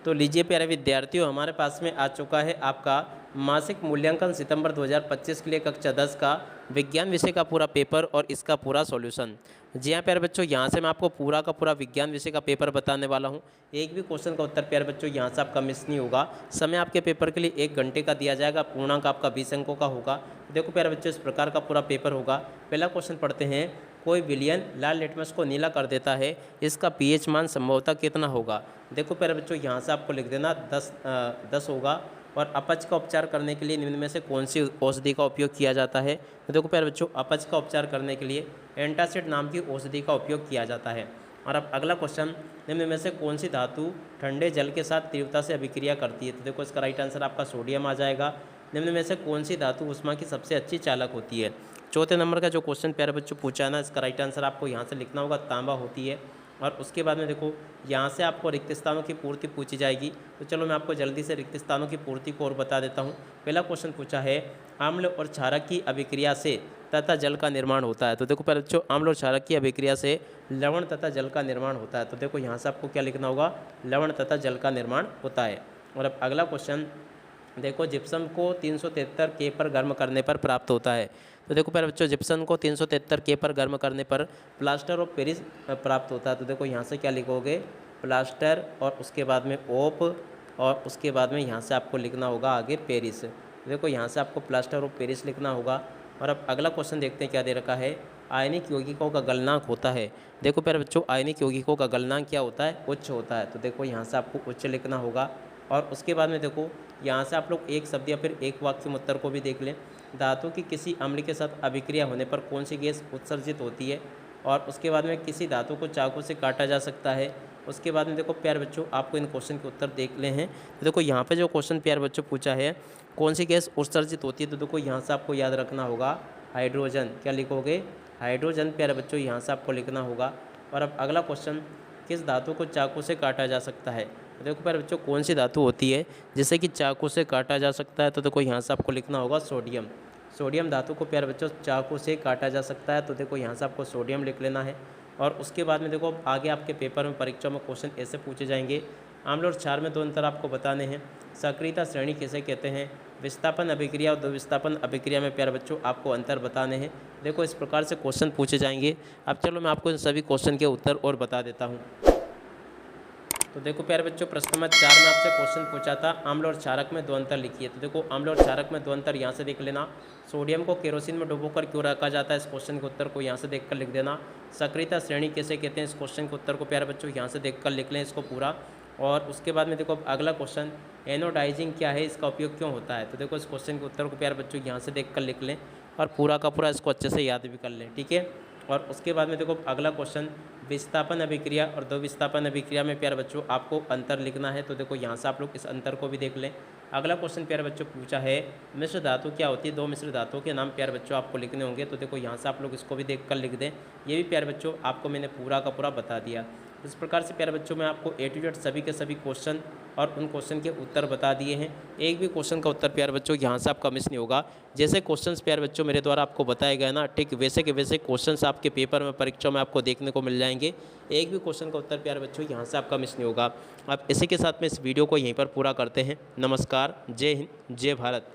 तो लीजिए प्यारे विद्यार्थियों, हमारे पास में आ चुका है आपका मासिक मूल्यांकन सितंबर 2025 के लिए कक्षा 10 का विज्ञान विषय का पूरा पेपर और इसका पूरा सॉल्यूशन। जी हाँ प्यारे बच्चों, यहाँ से मैं आपको पूरा का पूरा विज्ञान विषय का पेपर बताने वाला हूँ। एक भी क्वेश्चन का उत्तर प्यारे बच्चों यहाँ से आपका मिस नहीं होगा। समय आपके पेपर के लिए 1 घंटे का दिया जाएगा। पूर्णांक आपका 20 अंकों का होगा। देखो प्यारे बच्चों, इस प्रकार का पूरा पेपर होगा। पहला क्वेश्चन पढ़ते हैं। कोई विलयन लाल लिटमस को नीला कर देता है, इसका पीएच मान संभवतः कितना होगा। देखो प्यारे बच्चों, यहाँ से आपको लिख देना 10 होगा। और अपच का उपचार करने के लिए निम्न में से कौन सी औषधि का उपयोग किया जाता है। तो देखो प्यारे बच्चों, अपच का उपचार करने के लिए एंटासिड नाम की औषधि का उपयोग किया जाता है। और अब अगला क्वेश्चन, निम्न में से कौन सी धातु ठंडे जल के साथ तीव्रता से अभिक्रिया करती है। तो देखो इसका राइट आंसर आपका सोडियम आ जाएगा। निम्न में से कौन सी धातु ऊष्मा की सबसे अच्छी चालक होती है। चौथे नंबर का जो क्वेश्चन प्यारे बच्चों पूछा है ना, इसका राइट आंसर आपको यहाँ से लिखना होगा, तांबा होती है। और उसके बाद में देखो यहाँ से आपको रिक्त स्थानों की पूर्ति पूछी जाएगी। तो चलो मैं आपको जल्दी से रिक्त स्थानों की पूर्ति को और बता देता हूँ। पहला क्वेश्चन पूछा है, अम्ल और क्षारक की अभिक्रिया से तथा जल का निर्माण होता है। तो देखो पहले बच्चों, अम्ल और क्षारक की अभिक्रिया से लवण तथा जल का निर्माण होता है। तो देखो यहाँ से आपको क्या लिखना होगा, लवण तथा जल का निर्माण होता है। और अब अगला क्वेश्चन देखो, जिप्सम को 373 के पर गर्म करने पर प्राप्त होता है। तो देखो प्यारे बच्चों, जिप्सम को 373 के पर गर्म करने पर प्लास्टर ऑफ पेरिस प्राप्त होता है। तो देखो यहाँ से क्या लिखोगे, प्लास्टर और उसके बाद में ओप और उसके बाद में यहाँ से आपको लिखना होगा आगे पेरिस। देखो यहाँ से आपको प्लास्टर ऑफ पेरिस लिखना होगा। और अब अगला क्वेश्चन देखते हैं क्या दे रखा है। आयनिक यौगिकों का गलनांक होता है। देखो प्यारे बच्चों, आयनिक यौगिकों का गलनांक क्या होता है, उच्च होता है। तो देखो यहाँ से आपको उच्च लिखना होगा। और उसके बाद में देखो यहाँ से आप लोग एक शब्द या फिर एक वाक्य में उत्तर को भी देख लें। धातु की किसी अम्ल के साथ अभिक्रिया होने पर कौन सी गैस उत्सर्जित होती है। और उसके बाद में किसी धातु को चाकू से काटा जा सकता है। उसके बाद में देखो प्यारे बच्चों, आपको इन क्वेश्चन के उत्तर देख ले हैं। तो देखो यहाँ पे जो क्वेश्चन प्यारे बच्चों पूछा है, कौन सी गैस उत्सर्जित होती है। तो देखो यहाँ से आपको याद रखना होगा हाइड्रोजन। क्या लिखोगे, हाइड्रोजन प्यारे बच्चों यहाँ से आपको लिखना होगा। और अब अगला क्वेश्चन, किस धातु को चाकू से काटा जा सकता है। तो देखो प्यारे बच्चों, कौन सी धातु होती है जिसे कि चाकू से काटा जा सकता है। तो देखो यहाँ से आपको लिखना होगा सोडियम। सोडियम धातु को प्यारे बच्चों चाकू से काटा जा सकता है। तो देखो यहाँ से आपको सोडियम लिख लेना है। और उसके बाद में देखो आगे आपके पेपर में परीक्षा में क्वेश्चन ऐसे पूछे जाएंगे। आम्ल और क्षार में 2 अंतर आपको बताने हैं। सक्रियता श्रेणी किसे कहते हैं। विस्थापन अभिक्रिया और द्विविस्थापन अभिक्रिया में प्यारे बच्चों आपको अंतर बताने हैं। देखो इस प्रकार से क्वेश्चन पूछे जाएंगे। अब चलो मैं आपको इन सभी क्वेश्चन के उत्तर और बता देता हूँ। तो देखो प्यारे बच्चों, प्रश्न नंबर 4 में आपसे क्वेश्चन पूछा था, अम्ल और क्षारक में 2 अंतर लिखिए। तो देखो अम्ल और क्षारक में 2 अंतर यहाँ से देख लेना। सोडियम को केरोसिन में डुबोकर क्यों रखा जाता है, इस क्वेश्चन के उत्तर को यहाँ से देखकर लिख देना। सक्रियता श्रेणी कैसे कहते हैं, इस क्वेश्चन के उत्तर को प्यारे बच्चों यहाँ से देखकर लिख लें इसको पूरा। और उसके बाद में देखो अगला क्वेश्चन, एनोडाइजिंग क्या है, इसका उपयोग क्यों होता है। तो देखो इस क्वेश्चन के उत्तर को प्यारे बच्चों यहाँ से देखकर लिख लें और पूरा का पूरा इसको अच्छे से याद भी कर लें, ठीक है। और उसके बाद में देखो अगला क्वेश्चन, विस्थापन अभिक्रिया और द्विविस्थापन अभिक्रिया में प्यारे बच्चों आपको अंतर लिखना है। तो देखो यहाँ से आप लोग इस अंतर को भी देख लें। अगला क्वेश्चन प्यारे बच्चों पूछा है, मिश्र धातु क्या होती है। 2 मिश्र धातुओं के नाम प्यारे बच्चों आपको लिखने होंगे। तो देखो यहाँ से आप लोग इसको भी देख कर लिख दें। ये भी प्यारे बच्चों आपको मैंने पूरा का पूरा बता दिया। इस प्रकार से प्यारे बच्चों मैं आपको A to Z सभी के सभी क्वेश्चन और उन क्वेश्चन के उत्तर बता दिए हैं। एक भी क्वेश्चन का उत्तर प्यारे बच्चों यहाँ से आपका मिस नहीं होगा। जैसे क्वेश्चंस प्यारे बच्चों मेरे द्वारा आपको बताए गए ना, ठीक वैसे के वैसे क्वेश्चंस आपके पेपर में परीक्षा में आपको देखने को मिल जाएंगे। एक भी क्वेश्चन का उत्तर प्यारे बच्चों यहाँ से आपका मिस नहीं होगा। अब इसी के साथ में इस वीडियो को यहीं पर पूरा करते हैं। नमस्कार, जय हिंद, जय भारत।